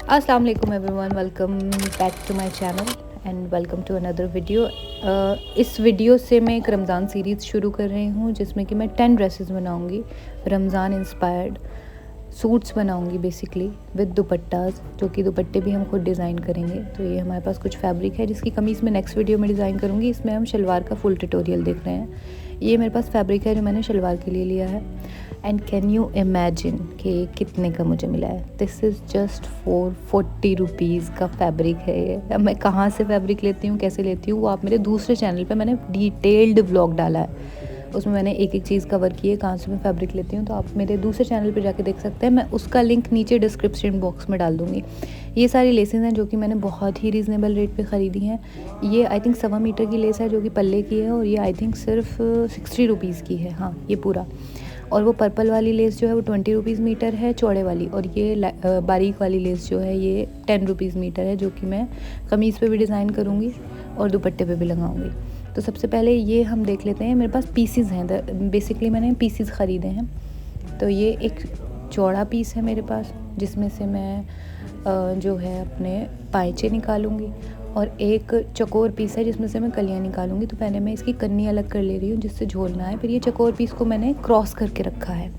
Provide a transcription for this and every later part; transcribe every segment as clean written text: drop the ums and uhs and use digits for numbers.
अस्सलाम वालेकुम everyone, welcome back to my channel and welcome to another video. इस video से मैं एक रमज़ान सीरीज़ शुरू कर रही हूँ जिसमें कि मैं 10 ड्रेसेस बनाऊँगी, रमज़ान इंस्पायर्ड सूट्स बनाऊँगी बेसिकली विद दुपट्टाज, जो कि दुपट्टे भी हम खुद डिज़ाइन करेंगे। तो ये हमारे पास कुछ फैब्रिक है जिसकी कमीज़ मैं नेक्स्ट वीडियो में डिज़ाइन करूँगी। इसमें हम शलवार का फुल ट्यूटोरियल देख रहे हैं। ये मेरे पास फैब्रिक है जो मैंने शलवार के लिए लिया है। एंड कैन यू इमेजिन कि कितने का मुझे मिला है? This is just for 40 rupees का फैब्रिक है ये। अब मैं कहाँ से फैब्रिक लेती हूँ, कैसे लेती हूँ, वो आप मेरे दूसरे चैनल पे मैंने डिटेल्ड व्लॉग डाला है। उसमें मैंने एक एक चीज़ कवर की है, कहाँ से मैं फैब्रिक लेती हूँ। तो आप मेरे दूसरे चैनल पे जाके देख सकते हैं। मैं उसका लिंक नीचे डिस्क्रिप्शन बॉक्स में डाल दूँगी। ये सारी लेसेस हैं जो कि मैंने बहुत ही रीज़नेबल रेट पे ख़रीदी हैं। ये आई थिंक 1.25 मीटर की लेस है जो कि पल्ले की है, और ये आई थिंक सिर्फ 60 रुपीज़ की है। हाँ, ये पूरा। और वो पर्पल वाली लेस जो है वो 20 रुपीज़ मीटर है चौड़े वाली, और ये बारीक वाली लेस जो है ये 10 रुपीज़ मीटर है, जो कि मैं कमीज़ पे भी डिज़ाइन करूँगी और दुपट्टे पे भी लगाऊँगी। तो सबसे पहले ये हम देख लेते हैं। मेरे पास पीसीज हैं, बेसिकली मैंने पीसीज ख़रीदे हैं। तो ये एक चौड़ा पीस है मेरे पास जिसमें से मैं जो है अपने पायचे निकालूंगी, और एक चकोर पीस है जिसमें से मैं कलियां निकालूंगी। तो पहले मैं इसकी कन्नी अलग कर ले रही हूँ जिससे झोलना है। फिर ये चकोर पीस को मैंने क्रॉस करके रखा है,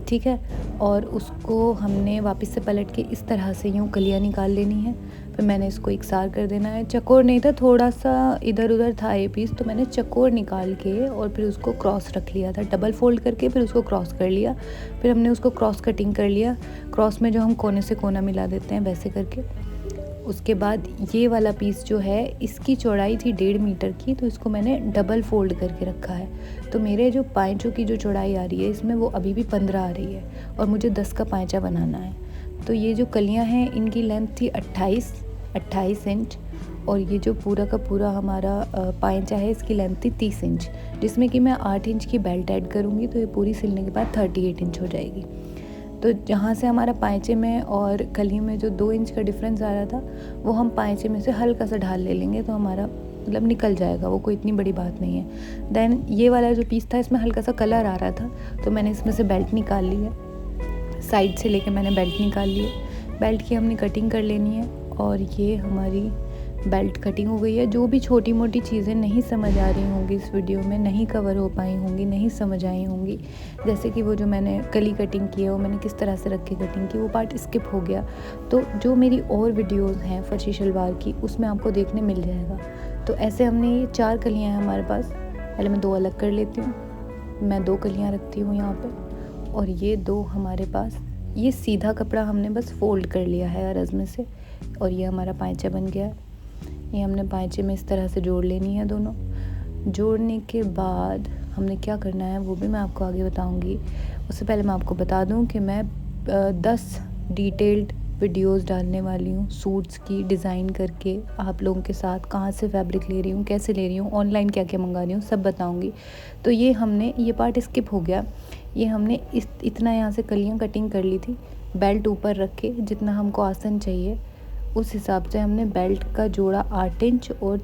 ठीक है। और उसको हमने वापस से पलट के इस तरह से यूँ कलियां निकाल लेनी है। फिर मैंने इसको इकसार कर देना है। चकोर नहीं था, थोड़ा सा इधर उधर था ये पीस, तो मैंने चकोर निकाल के और फिर उसको क्रॉस रख लिया था, डबल फोल्ड करके फिर उसको क्रॉस कर लिया। फिर हमने उसको क्रॉस कटिंग कर लिया, क्रॉस में जो हम कोने से कोना मिला देते हैं वैसे करके। उसके बाद ये वाला पीस जो है इसकी चौड़ाई थी 1.5 मीटर की, तो इसको मैंने डबल फोल्ड करके रखा है। तो मेरे जो पाँचों की जो चौड़ाई आ रही है इसमें वो अभी भी 15 आ रही है, और मुझे 10 का पाँचा बनाना है। तो ये जो कलियां हैं इनकी लेंथ थी 28 इंच, और ये जो पूरा का पूरा हमारा पाँचा है इसकी लेंथ थी 30 इंच, जिसमें कि मैं 8 इंच की बेल्ट ऐड करूँगी। तो ये पूरी सिलने के बाद 38 इंच हो जाएगी। तो जहाँ से हमारा पाँचे में और कली में जो 2 इंच का डिफरेंस आ रहा था, वो हम पाँचे में से हल्का सा ढाल ले लेंगे, तो हमारा मतलब निकल जाएगा, वो कोई इतनी बड़ी बात नहीं है। देन ये वाला जो पीस था इसमें हल्का सा कलर आ रहा था, तो मैंने इसमें से बेल्ट निकाल ली है। साइड से लेके मैंने बेल्ट निकाल ली है। बेल्ट की हमने कटिंग कर लेनी है, और ये हमारी बेल्ट कटिंग हो गई है। जो भी छोटी मोटी चीज़ें नहीं समझ आ रही होंगी इस वीडियो में, नहीं कवर हो पाई होंगी, नहीं समझ आई होंगी, जैसे कि वो जो मैंने कली कटिंग की है वो मैंने किस तरह से रख के कटिंग की, वो पार्ट स्किप हो गया। तो जो मेरी और वीडियोस हैं फर्शी शलवार की उसमें आपको देखने मिल जाएगा। तो ऐसे हमने ये 4 कलियाँ हैं हमारे पास। पहले मैं 2 अलग कर लेती हूँ। मैं 2 कलियाँ रखती हूँ यहाँ पर, और ये 2 हमारे पास, ये सीधा कपड़ा हमने बस फोल्ड कर लिया है अरज़ में से, और ये हमारा पाँचा बन गया है। ये हमने पाँचे में इस तरह से जोड़ लेनी है दोनों। जोड़ने के बाद हमने क्या करना है वो भी मैं आपको आगे बताऊंगी। उससे पहले मैं आपको बता दूं कि मैं 10 डिटेल्ड वीडियोस डालने वाली हूँ सूट्स की, डिज़ाइन करके आप लोगों के साथ, कहाँ से फैब्रिक ले रही हूँ, कैसे ले रही हूँ, ऑनलाइन क्या क्या मंगा रही हूँ, सब बताऊँगी। तो ये हमने ये पार्ट स्किप हो गया। ये हमने इतना यहाँ से कलियाँ कटिंग कर ली थी, बेल्ट ऊपर रख के जितना हमको आसन चाहिए उस हिसाब से हमने बेल्ट का जोड़ा 8 इंच और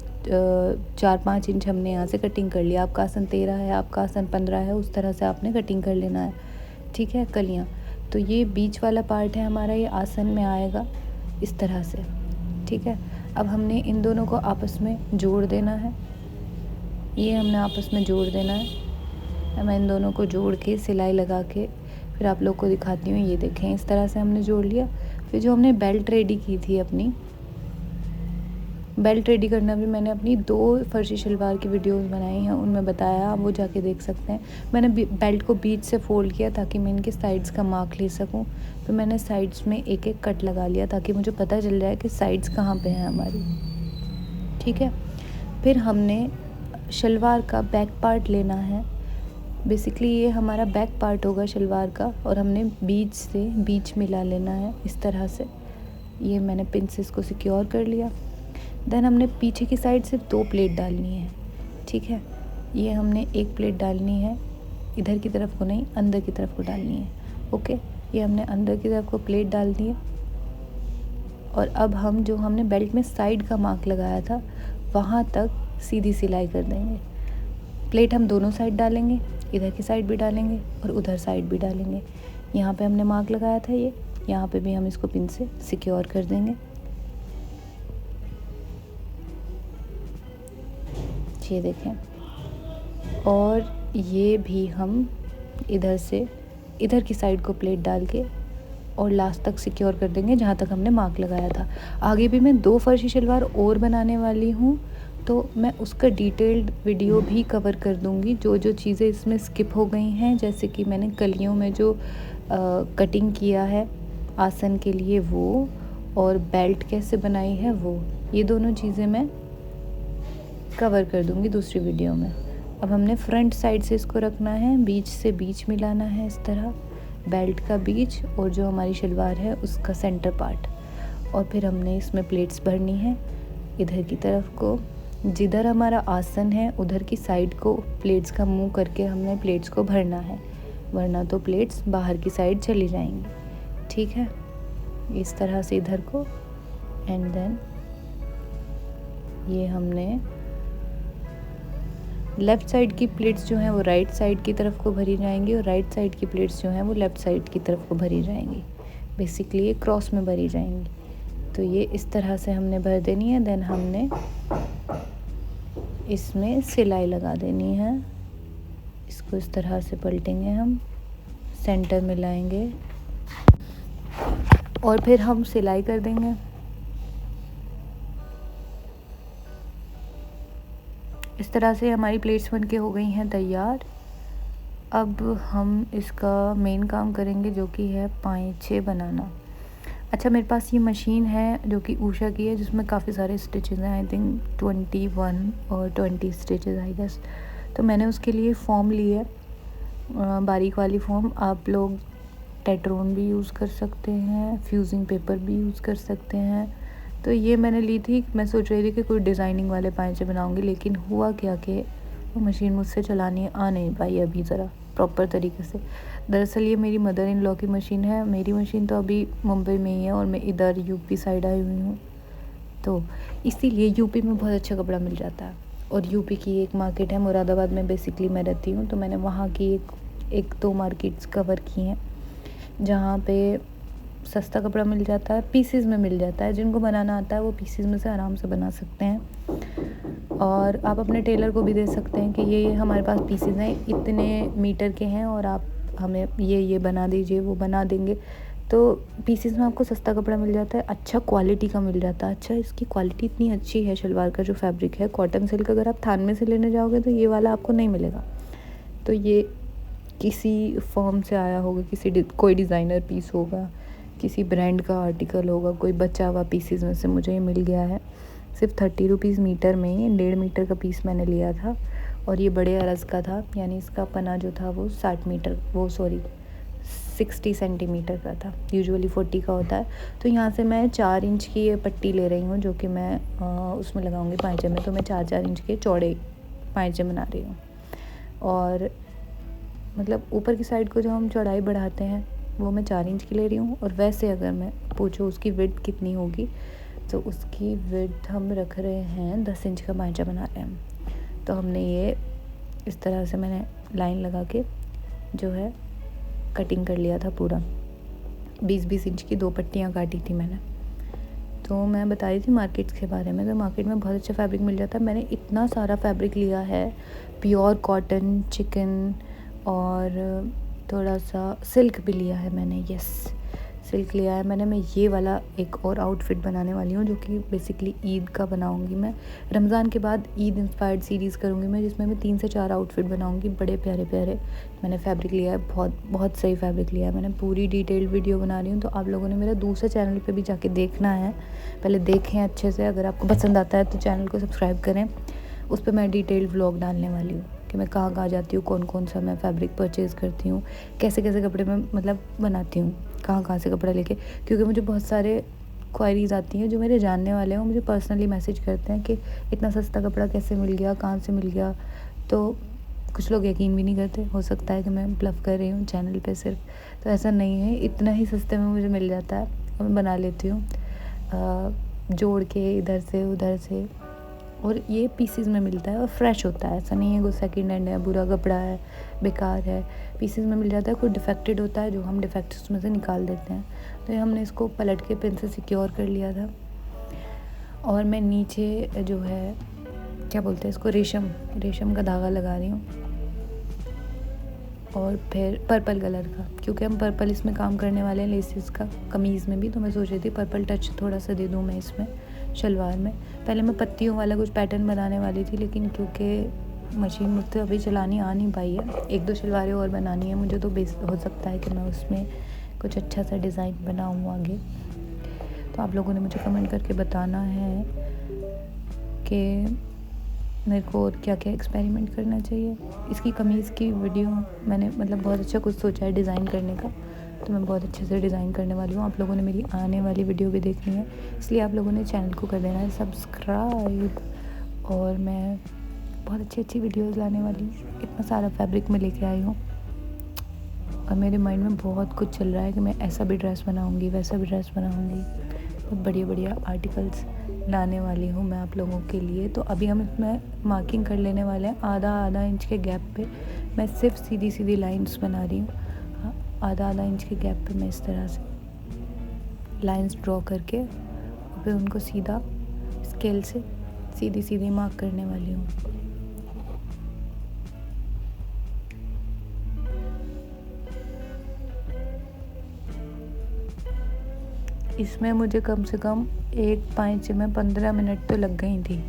4-5 इंच हमने यहाँ से कटिंग कर लिया। आपका आसन 13 है, आपका आसन 15 है, उस तरह से आपने कटिंग कर लेना है, ठीक है। कलियाँ, तो ये बीच वाला पार्ट है हमारा, ये आसन में आएगा इस तरह से, ठीक है। अब हमने इन दोनों को आपस में जोड़ देना है। ये हमने आपस में जोड़ देना है। मैं इन दोनों को जोड़ के सिलाई लगा के फिर आप लोग को दिखाती हूँ। ये देखें, इस तरह से हमने जोड़ लिया। फिर जो हमने बेल्ट रेडी की थी, अपनी बेल्ट रेडी करना भी मैंने अपनी 2 फर्शी शलवार की वीडियोस बनाई हैं, उनमें बताया, आप वो जाके देख सकते हैं। मैंने बेल्ट को बीच से फोल्ड किया ताकि मैं इनके साइड्स का मार्क ले सकूं। फिर मैंने साइड्स में एक एक कट लगा लिया ताकि मुझे पता चल जाए कि साइड्स कहाँ पे हैं हमारी, ठीक है। फिर हमने शलवार का बैक पार्ट लेना है। बेसिकली ये हमारा बैक पार्ट होगा शलवार का, और हमने बीच से बीच मिला लेना है इस तरह से। ये मैंने पिन से इसको सिक्योर कर लिया। देन हमने पीछे की साइड से 2 प्लेट डालनी है, ठीक है। ये हमने एक प्लेट डालनी है, इधर की तरफ को नहीं, अंदर की तरफ को डालनी है, ओके। ये हमने अंदर की तरफ को प्लेट डाल दी है। और अब हम जो हमने बेल्ट में साइड का मार्क लगाया था वहाँ तक सीधी सिलाई कर देंगे। प्लेट हम दोनों साइड डालेंगे, इधर की साइड भी डालेंगे और उधर साइड भी डालेंगे। यहाँ पे हमने मार्क लगाया था, ये यहाँ पे भी हम इसको पिन से सिक्योर कर देंगे। ये देखें, और ये भी हम इधर से इधर की साइड को प्लेट डाल के और लास्ट तक सिक्योर कर देंगे जहाँ तक हमने मार्क लगाया था। आगे भी मैं 2 फर्शी शलवार और बनाने वाली हूँ, तो मैं उसका डिटेल्ड वीडियो भी कवर कर दूँगी। जो जो चीज़ें इसमें स्किप हो गई हैं, जैसे कि मैंने कलियों में जो कटिंग किया है आसन के लिए वो, और बेल्ट कैसे बनाई है वो, ये दोनों चीज़ें मैं कवर कर दूँगी दूसरी वीडियो में। अब हमने फ्रंट साइड से इसको रखना है, बीच से बीच मिलाना है इस तरह, बेल्ट का बीच और जो हमारी शलवार है उसका सेंटर पार्ट। और फिर हमने इसमें प्लेट्स भरनी है इधर की तरफ को, जिधर हमारा आसन है उधर की साइड को प्लेट्स का मुंह करके हमने प्लेट्स को भरना है, वरना तो प्लेट्स बाहर की साइड चली जाएंगी। ठीक है, इस तरह से इधर को, एंड देन ये हमने लेफ़्ट साइड की प्लेट्स जो हैं वो राइट साइड की तरफ को भरी जाएंगी और राइट साइड की प्लेट्स जो हैं वो लेफ़्ट साइड की तरफ को भरी जाएंगी। बेसिकली ये क्रॉस में भरी जाएंगी। तो ये इस तरह से हमने भर देनी है। देन हमने इसमें सिलाई लगा देनी है। इसको इस तरह से पलटेंगे हम, सेंटर में लाएंगे और फिर हम सिलाई कर देंगे। इस तरह से हमारी प्लेट्स बन के हो गई हैं तैयार। अब हम इसका मेन काम करेंगे जो कि है पाँचे बनाना। अच्छा, मेरे पास ये मशीन है जो कि उषा की है, जिसमें काफ़ी सारे स्टिचेस हैं, आई थिंक 21 और 20 स्टिचेस आई गेस। तो मैंने उसके लिए फ़ॉर्म ली है, बारीक वाली फ़ॉर्म। आप लोग टेट्रोन भी यूज़ कर सकते हैं, फ्यूजिंग पेपर भी यूज़ कर सकते हैं। तो ये मैंने ली थी, मैं सोच रही थी कि कोई डिज़ाइनिंग वाले पाँचे बनाऊंगी, लेकिन हुआ क्या कि वो मशीन मुझसे चलानी आ नहीं पाई अभी ज़रा प्रॉपर तरीके से। दरअसल ये मेरी मदर इन लॉ की मशीन है, मेरी मशीन तो अभी मुंबई में ही है और मैं इधर यूपी साइड आई हुई हूँ, तो इसीलिए यूपी में बहुत अच्छा कपड़ा मिल जाता है। और यूपी की एक मार्केट है मुरादाबाद में, बेसिकली मैं रहती हूँ, तो मैंने वहाँ की एक 2 मार्केट्स कवर की हैं जहाँ पे सस्ता कपड़ा मिल जाता है, पीसेस में मिल जाता है। जिनको बनाना आता है वो पीसेस में से आराम से बना सकते हैं। और आप अपने टेलर को भी दे सकते हैं कि ये हमारे पास पीसेस हैं, इतने मीटर के हैं और आप हमें ये बना दीजिए, वो बना देंगे। तो पीसेस में आपको सस्ता कपड़ा मिल जाता है, अच्छा क्वालिटी का मिल जाता है। अच्छा, इसकी क्वालिटी इतनी अच्छी है शलवार का जो फैब्रिक है, कॉटन सिल्क। अगर आप थान में से लेने जाओगे तो ये वाला आपको नहीं मिलेगा। तो ये किसी फॉर्म से आया होगा, कोई डिज़ाइनर पीस होगा, किसी ब्रांड का आर्टिकल होगा, कोई बचा हुआ पीसेस में से मुझे ये मिल गया है। सिर्फ 30 रुपीज़ मीटर में ही 1.5 मीटर का पीस मैंने लिया था और ये बड़े अरज़ का था, यानी इसका पना जो था वो 60 सेंटीमीटर का था। यूजुअली 40 का होता है। तो यहाँ से मैं 4 इंच की ये पट्टी ले रही हूँ जो कि मैं उसमें लगाऊंगी पाँचे में। तो मैं 4-4 इंच के चौड़े पाँचे बना रही हूँ। और मतलब ऊपर की साइड को जो हम चौड़ाई बढ़ाते हैं वो मैं 4 इंच की ले रही हूँ। और वैसे अगर मैं पूछूँ उसकी विड्थ कितनी होगी, तो उसकी विड्थ हम रख रहे हैं 10 इंच का पाँचा बना रहे हैं। तो हमने ये इस तरह से मैंने लाइन लगा के जो है कटिंग कर लिया था पूरा। 20-20 इंच की 2 पट्टियाँ काटी थी मैंने। तो मैं बता रही थी मार्केट्स के बारे में। तो मार्केट में बहुत अच्छा फैब्रिक मिल जाता है। मैंने इतना सारा फैब्रिक लिया है, प्योर कॉटन, चिकन और थोड़ा सा सिल्क भी लिया है मैंने। यस, सिल्क लिया है मैंने। मैं ये वाला एक और आउटफिट बनाने वाली हूँ जो कि बेसिकली ईद का बनाऊँगी मैं। रमज़ान के बाद ईद इंस्पायर्ड सीरीज़ करूँगी मैं, जिसमें मैं 3 से 4 आउटफिट बनाऊँगी, बड़े प्यारे प्यारे। मैंने फैब्रिक लिया है, बहुत सही फैब्रिक लिया है मैंने। पूरी डिटेल्ड वीडियो बना रही हूँ, तो आप लोगों ने मेरा दूसरे चैनल पर भी जाके देखना है। पहले देखें अच्छे से, अगर आपको पसंद आता है तो चैनल को सब्सक्राइब करें। उस पर मैं डिटेल्ड व्लॉग डालने वाली हूँ कि मैं कहाँ कहाँ जाती हूँ, कौन सा मैं फैब्रिक परचेज़ करती हूँ, कैसे कपड़े मैं मतलब बनाती हूँ, कहाँ से कपड़ा लेके। क्योंकि मुझे बहुत सारे क्वायरीज़ आती हैं जो मेरे जानने वाले हैं, मुझे पर्सनली मैसेज करते हैं कि इतना सस्ता कपड़ा कैसे मिल गया, कहाँ से मिल गया। तो कुछ लोग यकीन भी नहीं करते, हो सकता है कि मैं ब्लफ कर रही हूँ चैनल पे सिर्फ। तो ऐसा नहीं है, इतना ही सस्ते में मुझे मिल जाता है और मैं बना लेती हूँ जोड़ के इधर से उधर से। और ये पीसेस में मिलता है और फ्रेश होता है, ऐसा नहीं है कोई सेकंड हैंड है, बुरा कपड़ा है, बेकार है। पीसेस में मिल जाता है, कोई डिफेक्टेड होता है जो हम डिफेक्ट्स में से निकाल देते हैं। तो ये हमने इसको पलट के पिन से सिक्योर कर लिया था। और मैं नीचे जो है क्या बोलते हैं इसको, रेशम का धागा लगा रही हूँ। और फिर पर्पल कलर का, क्योंकि हम पर्पल इसमें काम करने वाले हैं लेसेस का कमीज़ में भी, तो मैं सोच रही थी पर्पल टच थोड़ा सा दे दूँ मैं इसमें शलवार में। पहले मैं पत्तियों वाला कुछ पैटर्न बनाने वाली थी, लेकिन क्योंकि मशीन मुझसे अभी चलानी आ नहीं पाई है, 1-2 शलवारें और बनानी है मुझे, तो बेस हो सकता है कि मैं उसमें कुछ अच्छा सा डिज़ाइन बनाऊँ आगे। तो आप लोगों ने मुझे कमेंट करके बताना है कि मेरे को और क्या क्या एक्सपेरिमेंट करना चाहिए। इसकी कमीज़ की वीडियो मैंने मतलब बहुत अच्छा कुछ सोचा है डिज़ाइन करने का, तो मैं बहुत अच्छे से डिज़ाइन करने वाली हूँ। आप लोगों ने मेरी आने वाली वीडियो भी देखनी है, इसलिए आप लोगों ने चैनल को कर देना है सब्सक्राइब। और मैं बहुत अच्छी अच्छी वीडियोज़ लाने वाली हूँ। इतना सारा फैब्रिक में लेके आई हूँ और मेरे माइंड में बहुत कुछ चल रहा है कि मैं ऐसा भी ड्रेस बनाऊँगी, वैसा भी ड्रेस बनाऊँगी। बहुत बढ़िया बढ़िया आर्टिकल्स लाने वाली हूँ मैं आप लोगों के लिए। तो अभी हम इसमें मार्किंग कर लेने वाले हैं। आधा इंच के गैप पे मैं सिर्फ सीधी सीधी लाइंस बना रही हूँ। आधा इंच के गैप पे मैं इस तरह से लाइंस ड्रॉ करके और फिर उनको सीधा स्केल से सीधी सीधी मार्क करने वाली हूँ। इसमें मुझे कम से कम एक पाँचे में 15 मिनट तो लग गई थी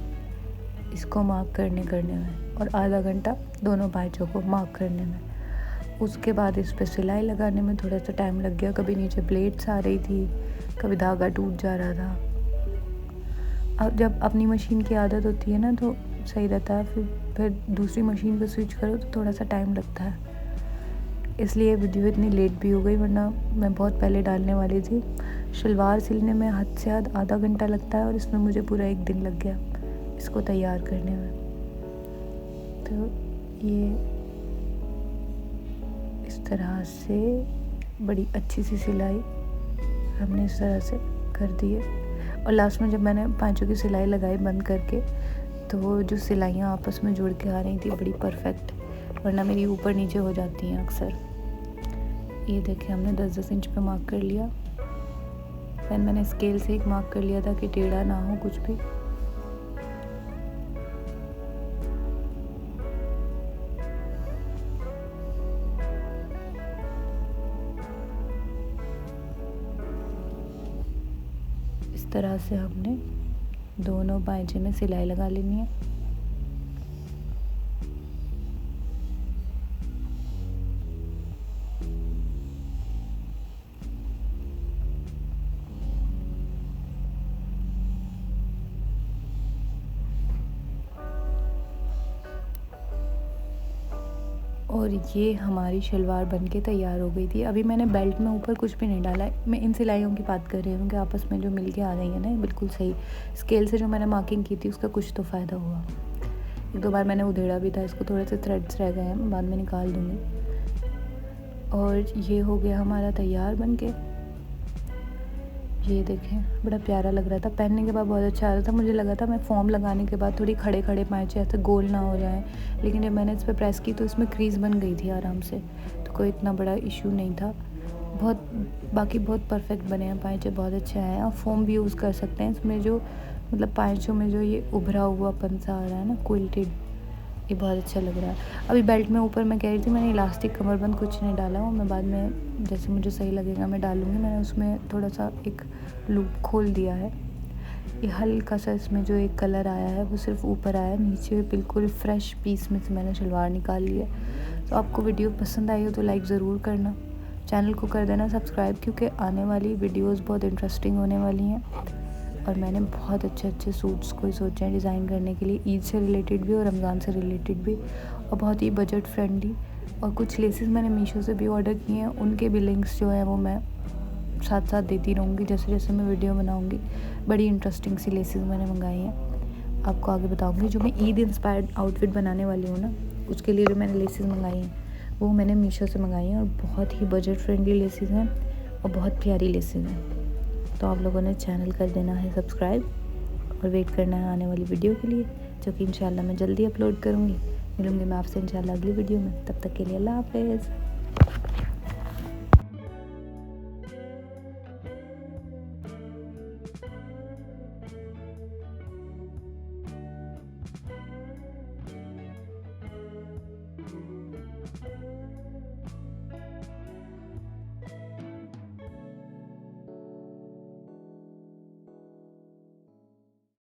इसको मार्क करने में, और आधा घंटा दोनों पाँचों को मार्क करने में। उसके बाद इस पर सिलाई लगाने में थोड़ा सा टाइम लग गया। कभी नीचे प्लेट्स आ रही थी, कभी धागा टूट जा रहा था। अब जब अपनी मशीन की आदत होती है ना तो सही रहता है, फिर दूसरी मशीन पर स्विच करो तो थोड़ा सा टाइम लगता है। इसलिए वीडियो इतनी लेट भी हो गई, वरना मैं बहुत पहले डालने वाली थी। शलवार सिलने में हद से हद आधा घंटा लगता है और इसमें मुझे पूरा 1 दिन लग गया इसको तैयार करने में। तो ये इस तरह से बड़ी अच्छी सी सिलाई हमने इस तरह से कर दी है। और लास्ट में जब मैंने पाँचों की सिलाई लगाई बंद करके, तो वो जो सिलाइयाँ आपस में जुड़ के आ रही थी बड़ी परफेक्ट, वरना मेरी ऊपर नीचे हो जाती हैं अक्सर। ये देखिए हमने 10-10 इंच पे मार्क कर लिया। फिर मैंने स्केल से एक मार्क कर लिया था कि टेढ़ा ना हो कुछ भी। इस तरह से हमने दोनों बाएं में सिलाई लगा लेनी है। और ये हमारी शलवार बनके तैयार हो गई थी। अभी मैंने बेल्ट में ऊपर कुछ भी नहीं डाला है। मैं इन सिलाइयों की बात कर रही हूँ कि आपस में जो मिल के आ गई है ना, बिल्कुल सही। स्केल से जो मैंने मार्किंग की थी उसका कुछ तो फ़ायदा हुआ। 1-2 बार मैंने उधेड़ा भी था इसको, थोड़े से थ्रेड्स रह गए हैं, मैं बाद में निकाल दूँगी। और ये हो गया हमारा तैयार बनके। ये देखें बड़ा प्यारा लग रहा था, पहनने के बाद बहुत अच्छा आ रहा था। मुझे लगा था मैं फॉर्म लगाने के बाद थोड़ी खड़े खड़े पाँचे ऐसे गोल ना हो जाए, लेकिन जब मैंने इस पर प्रेस की तो इसमें क्रीज़ बन गई थी आराम से, तो कोई इतना बड़ा इशू नहीं था। बाकी बहुत परफेक्ट बने हैं पाँचे, बहुत अच्छे आए हैं। आप फॉर्म भी यूज़ कर सकते हैं इसमें, जो मतलब पाँचों में जो ये उभरा हुआ पंसा आ रहा है ना, क्विल्टेड, ये बहुत अच्छा लग रहा है। अभी बेल्ट में ऊपर मैं कह रही थी मैंने इलास्टिक कमरबंद कुछ नहीं डाला हूँ, मैं बाद में जैसे मुझे सही लगेगा मैं डालूँगी। मैंने उसमें थोड़ा सा एक लूप खोल दिया है। ये हल्का सा इसमें जो एक कलर आया है वो सिर्फ ऊपर आया है, नीचे बिल्कुल फ्रेश पीस में से मैंने शलवार निकाल ली है। तो आपको वीडियो पसंद आई हो तो लाइक ज़रूर करना, चैनल को कर देना सब्सक्राइब, क्योंकि आने वाली वीडियोस बहुत इंटरेस्टिंग होने वाली हैं। और मैंने बहुत अच्छे अच्छे सूट्स कोई सोचे हैं डिज़ाइन करने के लिए, ईद से रिलेटेड भी और रमज़ान से रिलेटेड भी, और बहुत ही बजट फ्रेंडली। और कुछ लेसेस मैंने मीशो से भी ऑर्डर किए हैं, उनके भी लिंक्स जो हैं वो मैं साथ साथ देती रहूँगी जैसे जैसे मैं वीडियो बनाऊँगी। बड़ी इंटरेस्टिंग सी लेसेस मैंने मंगाई हैं, आपको आगे बताऊँगी। जो मैं ईद इंस्पायर्ड आउटफिट बनाने वाली हूँ ना, उसके लिए जो मैंने लेसेस मंगाई हैं वो मैंने मीशो से मंगाई हैं, और बहुत ही बजट फ्रेंडली लेसेस हैं और बहुत प्यारी लेसेस हैं। तो आप लोगों ने चैनल कर देना है सब्सक्राइब और वेट करना है आने वाली वीडियो के लिए। जो कि इंशाल्लाह मैं जल्दी अपलोड करूँगी। मिलूँगी मैं आपसे इंशाल्लाह अगली वीडियो में, तब तक के लिए अल्लाह हाफ़िज़।